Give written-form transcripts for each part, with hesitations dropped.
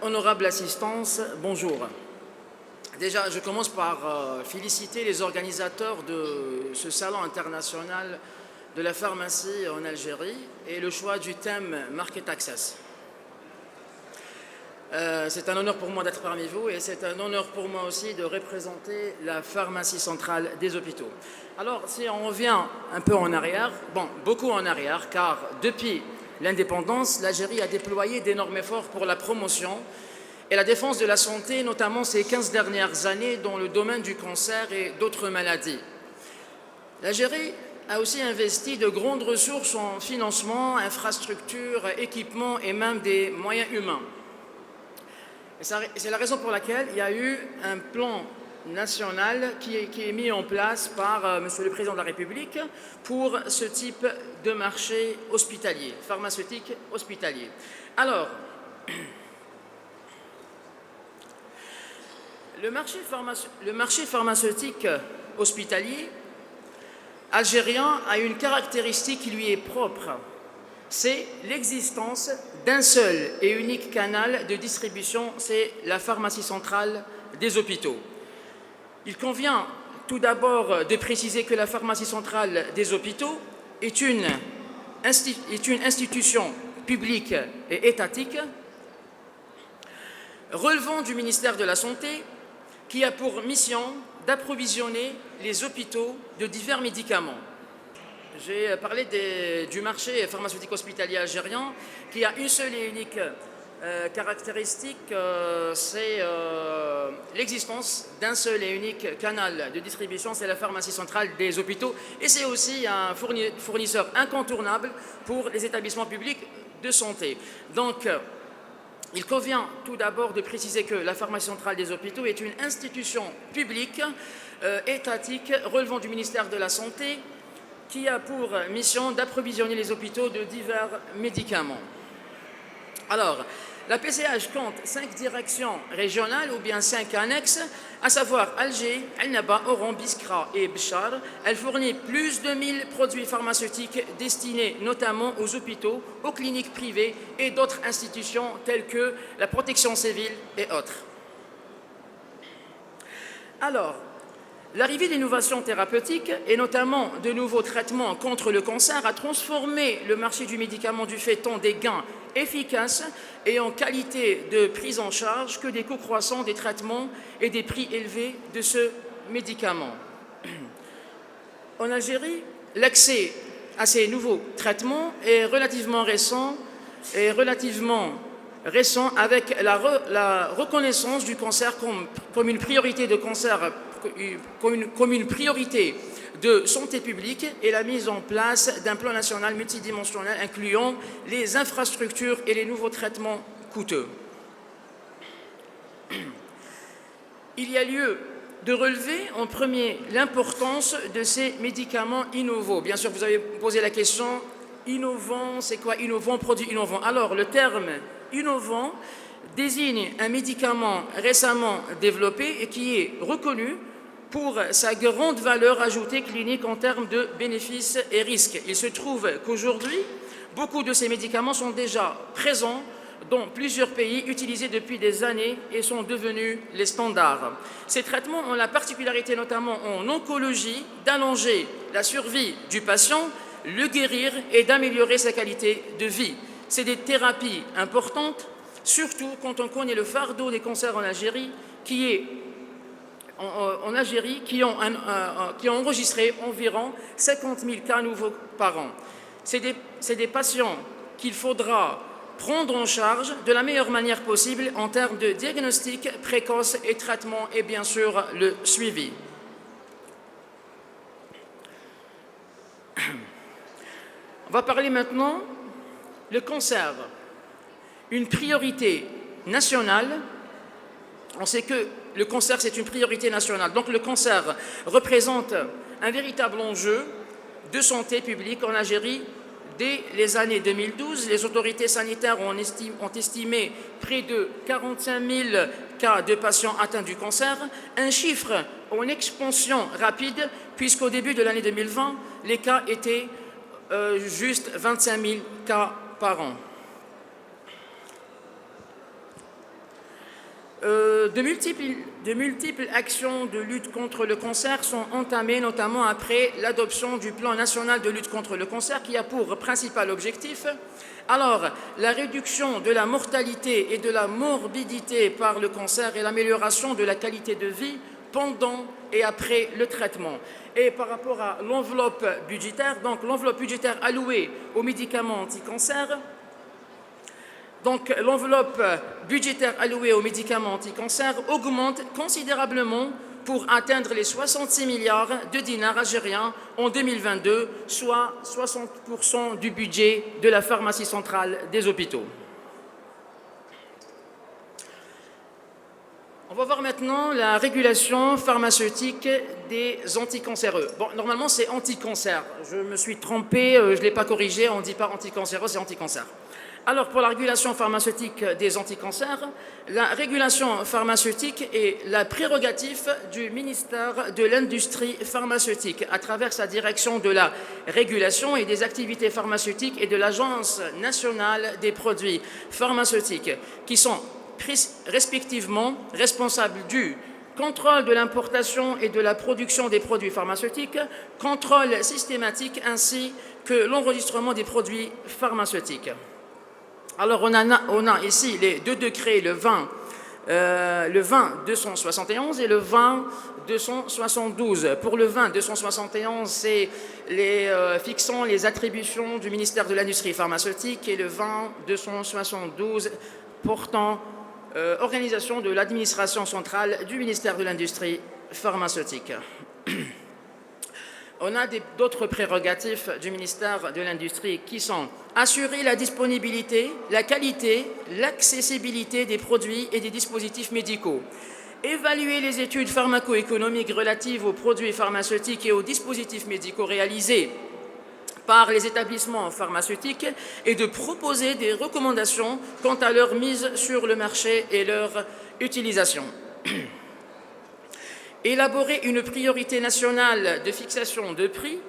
Honorable assistance, bonjour. Déjà, je commence par féliciter les organisateurs de ce salon international de la pharmacie en Algérie et le choix du thème Market Access. C'est un honneur pour moi d'être parmi vous et c'est un honneur pour moi aussi de représenter la pharmacie centrale des hôpitaux. Alors, si on revient un peu en arrière, beaucoup en arrière, car depuis l'indépendance, l'Algérie a déployé d'énormes efforts pour la promotion et la défense de la santé, notamment ces 15 dernières années dans le domaine du cancer et d'autres maladies. L'Algérie a aussi investi de grandes ressources en financement, infrastructures, équipements et même des moyens humains. C'est la raison pour laquelle il y a eu un plan national qui est mis en place par Monsieur le Président de la République pour ce type de marché hospitalier, pharmaceutique hospitalier. Alors, le marché pharmaceutique hospitalier algérien a une caractéristique qui lui est propre. C'est l'existence d'un seul et unique canal de distribution, c'est la pharmacie centrale des hôpitaux. Il convient tout d'abord de préciser que la pharmacie centrale des hôpitaux est une institution publique et étatique relevant du ministère de la Santé qui a pour mission d'approvisionner les hôpitaux de divers médicaments. J'ai parlé du marché pharmaceutique hospitalier algérien qui a une seule et unique caractéristique, c'est l'existence d'un seul et unique canal de distribution, c'est la pharmacie centrale des hôpitaux et c'est aussi un fournisseur incontournable pour les établissements publics de santé. Donc, il convient tout d'abord de préciser que la pharmacie centrale des hôpitaux est une institution publique, étatique, relevant du ministère de la Santé, qui a pour mission d'approvisionner les hôpitaux de divers médicaments. Alors, la PCH compte 5 directions régionales ou bien 5 annexes, à savoir Alger, El-Naba, Oran, Biskra et Bchar. Elle fournit plus de 1000 produits pharmaceutiques destinés notamment aux hôpitaux, aux cliniques privées et d'autres institutions telles que la protection civile et autres. Alors, l'arrivée d'innovations thérapeutiques et notamment de nouveaux traitements contre le cancer a transformé le marché du médicament du fait tant des gains efficaces et en qualité de prise en charge que des coûts croissants des traitements et des prix élevés de ce médicament. En Algérie, l'accès à ces nouveaux traitements est relativement récent avec la reconnaissance du cancer comme une priorité de cancer comme une priorité de santé publique et la mise en place d'un plan national multidimensionnel incluant les infrastructures et les nouveaux traitements coûteux. Il y a lieu de relever en premier l'importance de ces médicaments innovants. Bien sûr, vous avez posé la question, innovant, c'est quoi innovant, produit innovant? Alors, le terme innovant désigne un médicament récemment développé et qui est reconnu pour sa grande valeur ajoutée clinique en termes de bénéfices et risques. Il se trouve qu'aujourd'hui, beaucoup de ces médicaments sont déjà présents dans plusieurs pays, utilisés depuis des années et sont devenus les standards. Ces traitements ont la particularité, notamment en oncologie, d'allonger la survie du patient, le guérir et d'améliorer sa qualité de vie. C'est des thérapies importantes, surtout quand on connaît le fardeau des cancers en Algérie, qui ont enregistré environ 50 000 cas nouveaux par an. C'est des patients qu'il faudra prendre en charge de la meilleure manière possible en termes de diagnostic précoce et traitement et bien sûr le suivi. On va parler maintenant le cancer, une priorité nationale. On sait que le cancer, c'est une priorité nationale. Donc le cancer représente un véritable enjeu de santé publique en Algérie. Dès les années 2012, les autorités sanitaires ont estimé près de 45 000 cas de patients atteints du cancer, un chiffre en expansion rapide, puisqu'au début de l'année 2020, les cas étaient juste 25 000 cas par an. De multiples actions de lutte contre le cancer sont entamées, notamment après l'adoption du plan national de lutte contre le cancer, qui a pour principal objectif la réduction de la mortalité et de la morbidité par le cancer et l'amélioration de la qualité de vie pendant et après le traitement. Et par rapport à l'enveloppe budgétaire, donc l'enveloppe budgétaire allouée aux médicaments anti-cancer, donc l'enveloppe budgétaire allouée aux médicaments anti-cancer augmente considérablement pour atteindre les 66 milliards de dinars algériens en 2022, soit 60% du budget de la pharmacie centrale des hôpitaux. On va voir maintenant la régulation pharmaceutique des anticancéreux. Bon, normalement, c'est anti-cancer. Je me suis trompé, je ne l'ai pas corrigé, on ne dit pas anticancéreux, c'est anti-cancer. Alors, pour la régulation pharmaceutique des anticancers, la régulation pharmaceutique est la prérogative du ministère de l'Industrie pharmaceutique à travers sa direction de la régulation et des activités pharmaceutiques et de l'Agence nationale des produits pharmaceutiques, qui sont respectivement responsables du contrôle de l'importation et de la production des produits pharmaceutiques, contrôle systématique ainsi que l'enregistrement des produits pharmaceutiques. Alors on a ici les deux décrets, le 20-271 et le 20-272. Pour le 20-271, c'est fixant les attributions du ministère de l'Industrie pharmaceutique et le 20-272 portant organisation de l'administration centrale du ministère de l'Industrie pharmaceutique. On a d'autres prérogatives du ministère de l'Industrie qui sont assurer la disponibilité, la qualité, l'accessibilité des produits et des dispositifs médicaux, évaluer les études pharmaco-économiques relatives aux produits pharmaceutiques et aux dispositifs médicaux réalisés par les établissements pharmaceutiques et de proposer des recommandations quant à leur mise sur le marché et leur utilisation. Élaborer une priorité nationale de fixation de prix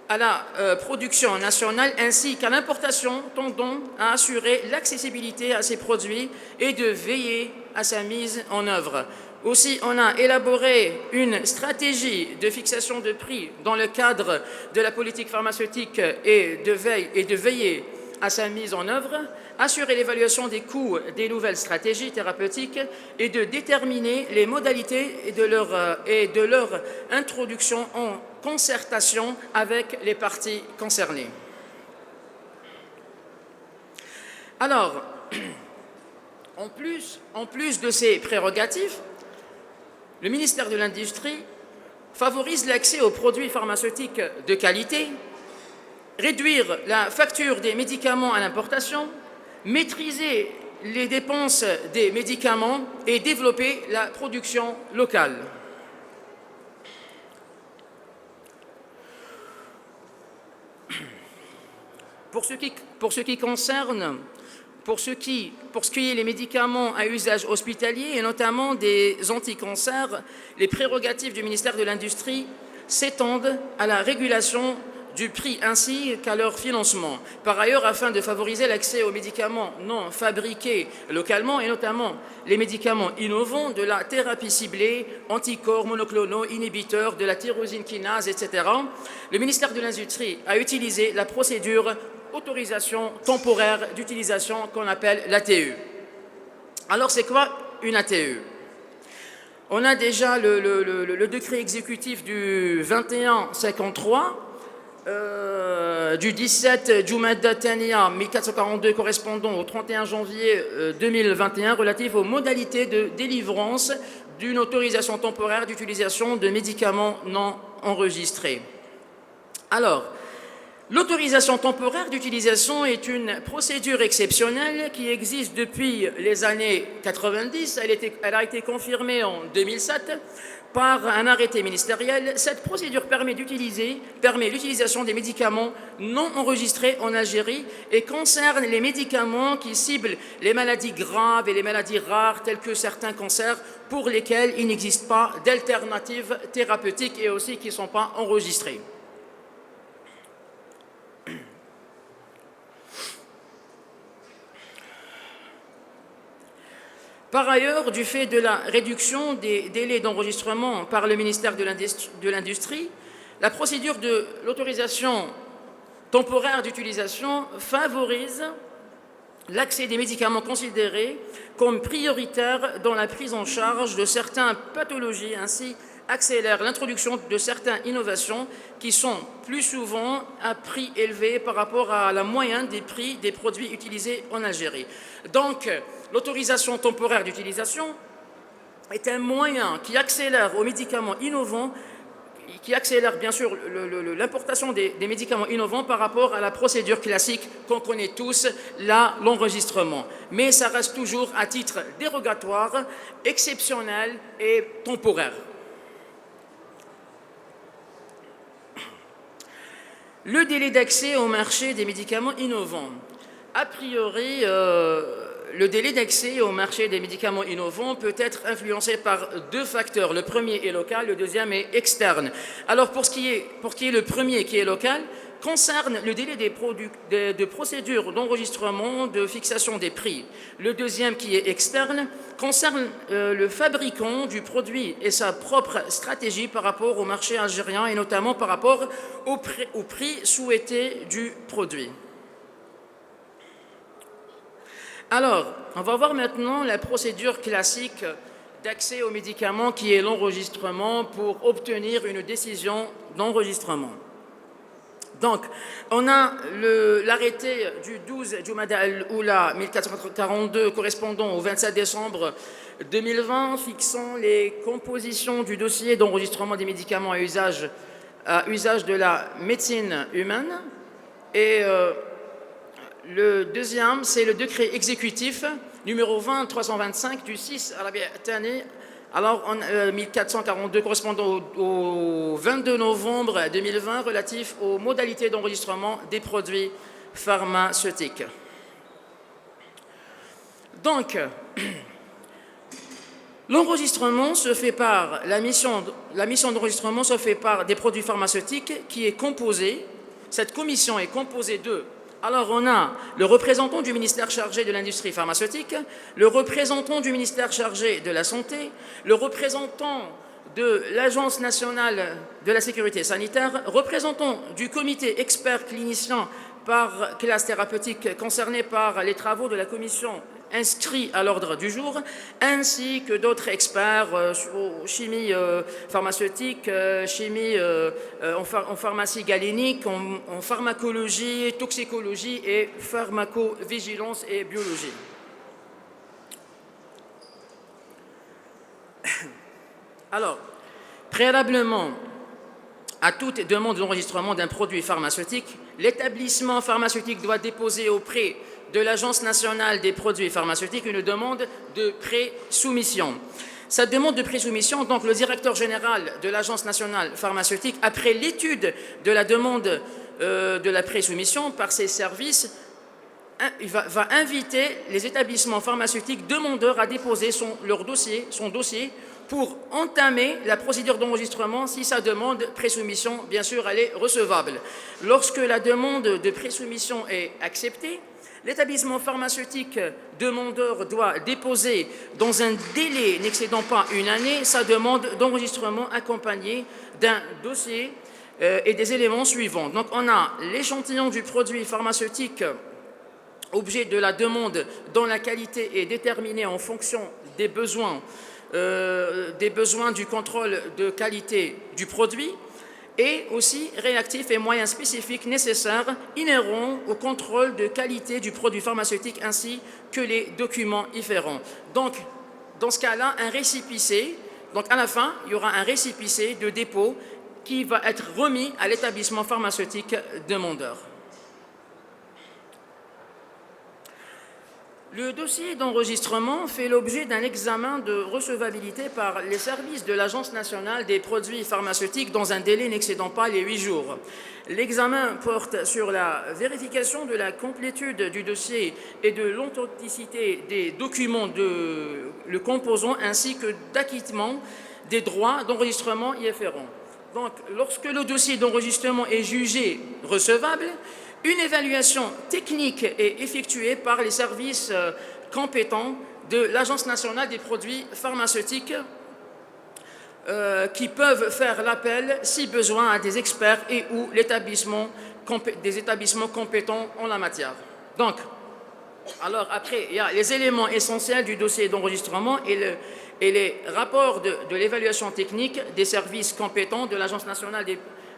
à la production nationale ainsi qu'à l'importation tendant à assurer l'accessibilité à ces produits et de veiller à sa mise en œuvre. Aussi, on a élaboré une stratégie de fixation de prix dans le cadre de la politique pharmaceutique et de veiller à sa mise en œuvre, assurer l'évaluation des coûts des nouvelles stratégies thérapeutiques et de déterminer les modalités de leur introduction en concertation avec les parties concernées. Alors, en plus de ces prérogatives, le ministère de l'Industrie favorise l'accès aux produits pharmaceutiques de qualité, réduire la facture des médicaments à l'importation, maîtriser les dépenses des médicaments et développer la production locale. Pour ce qui est les médicaments à usage hospitalier et notamment des anticancers, les prérogatives du ministère de l'Industrie s'étendent à la régulation du prix ainsi qu'à leur financement. Par ailleurs, afin de favoriser l'accès aux médicaments non fabriqués localement et notamment les médicaments innovants de la thérapie ciblée, anticorps monoclonaux, inhibiteurs de la tyrosine kinase, etc., le ministère de l'Industrie a utilisé la procédure autorisation temporaire d'utilisation qu'on appelle l'ATU. Alors, c'est quoi une ATU? On a déjà le décret exécutif du 2153, du 17 Jumada Thania 1442 correspondant au 31 janvier 2021 relatif aux modalités de délivrance d'une autorisation temporaire d'utilisation de médicaments non enregistrés. Alors, l'autorisation temporaire d'utilisation est une procédure exceptionnelle qui existe depuis les années 90. Elle a été confirmée en 2007 par un arrêté ministériel. Cette procédure permet l'utilisation des médicaments non enregistrés en Algérie et concerne les médicaments qui ciblent les maladies graves et les maladies rares telles que certains cancers pour lesquels il n'existe pas d'alternative thérapeutique et aussi qui ne sont pas enregistrés. Par ailleurs, du fait de la réduction des délais d'enregistrement par le ministère de l'Industrie, la procédure de l'autorisation temporaire d'utilisation favorise l'accès des médicaments considérés comme prioritaires dans la prise en charge de certaines pathologies, ainsi accélère l'introduction de certaines innovations qui sont plus souvent à prix élevé par rapport à la moyenne des prix des produits utilisés en Algérie. Donc, l'autorisation temporaire d'utilisation est un moyen qui accélère aux médicaments innovants, qui accélère bien sûr l'importation des médicaments innovants par rapport à la procédure classique qu'on connaît tous, l'enregistrement. Mais ça reste toujours à titre dérogatoire, exceptionnel et temporaire. Le délai d'accès au marché des médicaments innovants. A priori, le délai d'accès au marché des médicaments innovants peut être influencé par deux facteurs. Le premier est local, le deuxième est externe. Alors, pour ce qui est le premier, qui est local, concerne le délai de procédure d'enregistrement, de fixation des prix. Le deuxième, qui est externe, concerne le fabricant du produit et sa propre stratégie par rapport au marché algérien et notamment par rapport au prix souhaité du produit. Alors, on va voir maintenant la procédure classique d'accès aux médicaments qui est l'enregistrement pour obtenir une décision d'enregistrement. Donc, on a l'arrêté du 12 Jumada al-Oula 1442 correspondant au 27 décembre 2020 fixant les compositions du dossier d'enregistrement des médicaments à usage de la médecine humaine. Et le deuxième, c'est le décret exécutif numéro 20-325 du 6 Rabi' Thani. Alors, 1442 correspondant au 22 novembre 2020 relatif aux modalités d'enregistrement des produits pharmaceutiques. Donc, l'enregistrement se fait par, la mission d'enregistrement se fait par des produits pharmaceutiques qui est composée, cette commission est composée de. Alors, on a le représentant du ministère chargé de l'industrie pharmaceutique, le représentant du ministère chargé de la santé, le représentant de l'Agence nationale de la sécurité sanitaire, représentant du comité expert clinicien par classe thérapeutique concerné par les travaux de la commission inscrits à l'ordre du jour, ainsi que d'autres experts en chimie pharmaceutique, chimie en pharmacie galénique, en pharmacologie, toxicologie et pharmacovigilance et biologie. Alors, préalablement à toute demande d'enregistrement d'un produit pharmaceutique, l'établissement pharmaceutique doit déposer auprès de l'Agence nationale des produits pharmaceutiques une demande de pré-soumission. Cette demande de pré-soumission, donc le directeur général de l'Agence nationale pharmaceutique, après l'étude de la demande de la pré-soumission par ses services, il va inviter les établissements pharmaceutiques demandeurs à déposer son dossier pour entamer la procédure d'enregistrement si sa demande pré-soumission, bien sûr, elle est recevable. Lorsque la demande de pré-soumission est acceptée, l'établissement pharmaceutique demandeur doit déposer dans un délai n'excédant pas une année sa demande d'enregistrement accompagnée d'un dossier et des éléments suivants. Donc on a l'échantillon du produit pharmaceutique objet de la demande dont la qualité est déterminée en fonction des besoins du contrôle de qualité du produit et aussi réactifs et moyens spécifiques nécessaires inhérents au contrôle de qualité du produit pharmaceutique ainsi que les documents afférents. Donc, dans ce cas-là, un récépissé, donc à la fin, il y aura un récépissé de dépôt qui va être remis à l'établissement pharmaceutique demandeur. Le dossier d'enregistrement fait l'objet d'un examen de recevabilité par les services de l'Agence nationale des produits pharmaceutiques dans un délai n'excédant pas les 8 jours. L'examen porte sur la vérification de la complétude du dossier et de l'authenticité des documents le composant ainsi que d'acquittement des droits d'enregistrement y afférents. Donc, lorsque le dossier d'enregistrement est jugé recevable, une évaluation technique est effectuée par les services compétents de l'Agence nationale des produits pharmaceutiques qui peuvent faire l'appel, si besoin, à des experts et ou des établissements compétents en la matière. Donc, alors après, il y a les éléments essentiels du dossier d'enregistrement et les rapports de l'évaluation technique des services compétents de l'Agence nationale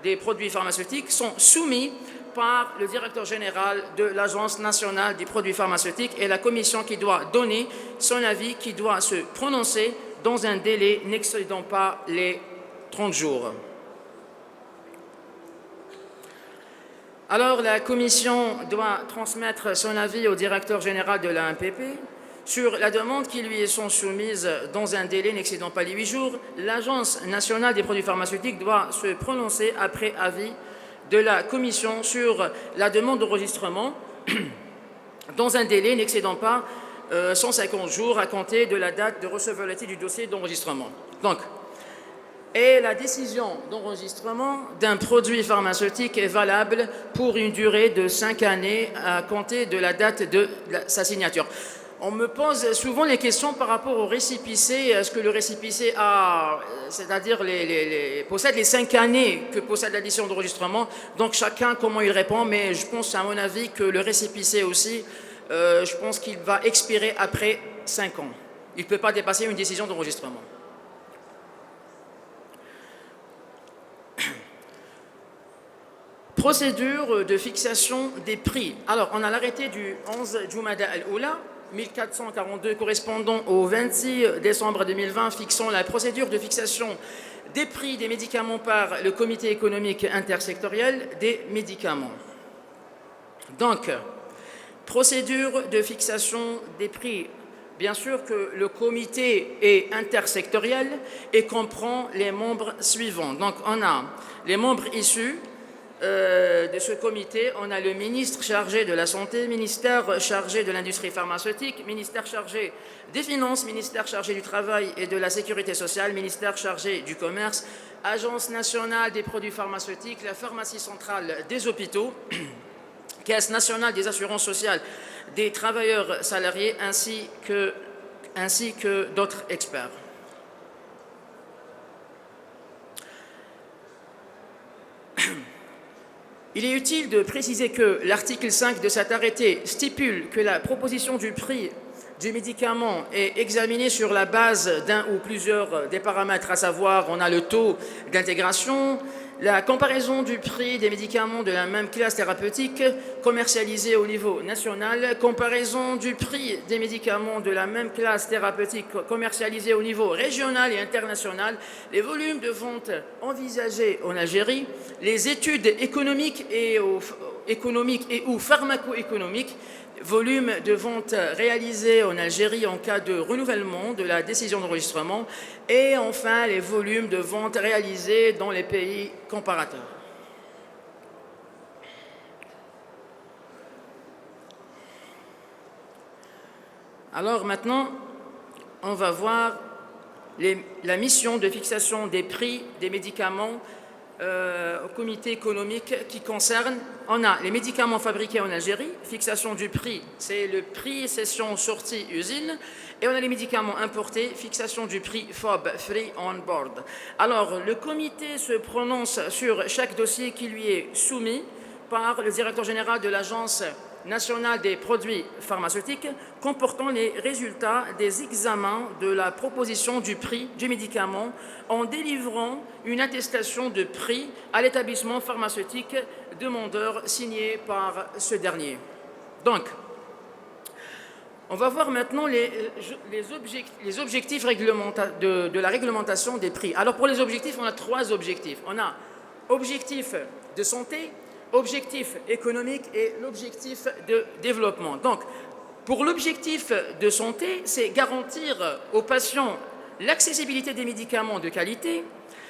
des produits pharmaceutiques sont soumis par le directeur général de l'Agence nationale des produits pharmaceutiques et la commission qui doit donner son avis, qui doit se prononcer dans un délai n'excédant pas les 30 jours. Alors, la commission doit transmettre son avis au directeur général de l'ANPP sur la demande qui lui sont soumises dans un délai n'excédant pas les 8 jours. L'Agence nationale des produits pharmaceutiques doit se prononcer après avis de la commission sur la demande d'enregistrement dans un délai n'excédant pas 150 jours à compter de la date de recevabilité du dossier d'enregistrement. Donc, et la décision d'enregistrement d'un produit pharmaceutique est valable pour une durée de 5 années à compter de la date de sa signature. On me pose souvent les questions par rapport au récépissé. Est-ce que le récépissé a, c'est-à-dire possède les 5 années que possède la décision d'enregistrement? Donc chacun comment il répond, mais je pense à mon avis que le récépissé aussi, je pense qu'il va expirer après 5 ans. Il ne peut pas dépasser une décision d'enregistrement. Procédure de fixation des prix. Alors, on a l'arrêté du 11 Jumada al-Oula, 1442, correspondant au 26 décembre 2020, fixant la procédure de fixation des prix des médicaments par le Comité économique intersectoriel des médicaments. Donc, procédure de fixation des prix. Bien sûr que le comité est intersectoriel et comprend les membres suivants. Donc, on a les membres issus de ce comité. On a le ministre chargé de la Santé, ministère chargé de l'industrie pharmaceutique, ministère chargé des Finances, ministère chargé du Travail et de la Sécurité sociale, ministère chargé du Commerce, Agence nationale des produits pharmaceutiques, la pharmacie centrale des hôpitaux, Caisse nationale des assurances sociales des travailleurs salariés, ainsi que d'autres experts. Il est utile de préciser que l'article 5 de cet arrêté stipule que la proposition du prix du médicament est examinée sur la base d'un ou plusieurs des paramètres, à savoir on a le taux d'intégration, la comparaison du prix des médicaments de la même classe thérapeutique commercialisés au niveau national, comparaison du prix des médicaments de la même classe thérapeutique commercialisés au niveau régional et international, les volumes de vente envisagés en Algérie, les études économiques et ou pharmaco-économiques, volume de vente réalisés en Algérie en cas de renouvellement de la décision d'enregistrement et enfin les volumes de vente réalisés dans les pays comparateurs. Alors maintenant, on va voir la mission de fixation des prix des médicaments au comité économique qui concerne, on a les médicaments fabriqués en Algérie, fixation du prix, c'est le prix session sortie usine, et on a les médicaments importés, fixation du prix FOB, Free On Board. Alors, le comité se prononce sur chaque dossier qui lui est soumis par le directeur général de l'Agence nationale des produits pharmaceutiques comportant les résultats des examens de la proposition du prix du médicament en délivrant une attestation de prix à l'établissement pharmaceutique demandeur signée par ce dernier. Donc, on va voir maintenant les objectifs de la réglementation des prix. Alors pour les objectifs, on a 3 objectifs. On a objectif de santé, objectif économique et l'objectif de développement. Donc, pour l'objectif de santé, c'est garantir aux patients l'accessibilité des médicaments de qualité.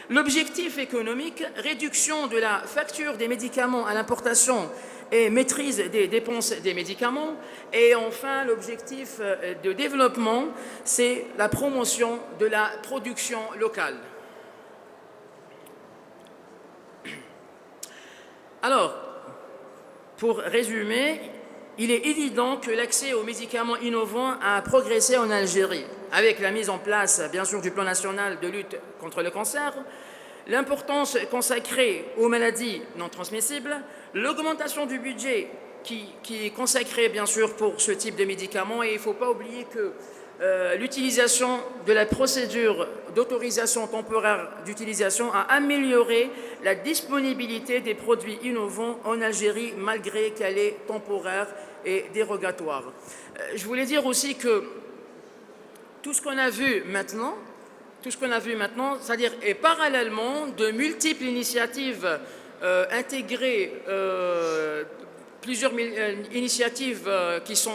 L'objectif économique, réduction de la facture des médicaments à l'importation et maîtrise des dépenses des médicaments. Et enfin, l'objectif de développement, c'est la promotion de la production locale. Alors, pour résumer, il est évident que l'accès aux médicaments innovants a progressé en Algérie, avec la mise en place, bien sûr, du plan national de lutte contre le cancer, l'importance consacrée aux maladies non transmissibles, l'augmentation du budget qui est consacré, bien sûr, pour ce type de médicaments. Et il ne faut pas oublier que l'utilisation de la procédure d'autorisation temporaire d'utilisation a amélioré la disponibilité des produits innovants en Algérie, malgré qu'elle est temporaire et dérogatoire. Je voulais dire aussi que tout ce qu'on a vu maintenant, c'est-à-dire, et parallèlement, de multiples initiatives intégrées, plusieurs initiatives qui sont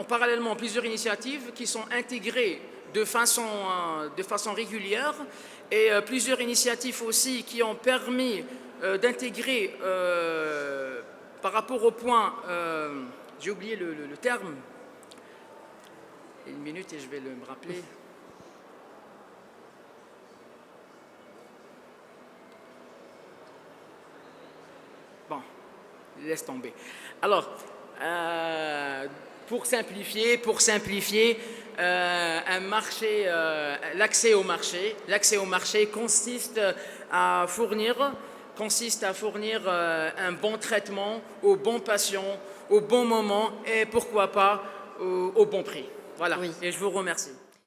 parallèlement plusieurs initiatives qui sont intégrées de façon régulière et plusieurs initiatives aussi qui ont permis d'intégrer par rapport au point, j'ai oublié le terme, une minute et je vais me rappeler. Bon, laisse tomber. Alors, pour simplifier, un marché, l'accès au marché consiste à fournir un bon traitement au bon patient, au bon moment et pourquoi pas au bon prix. Voilà, Oui. et je vous remercie.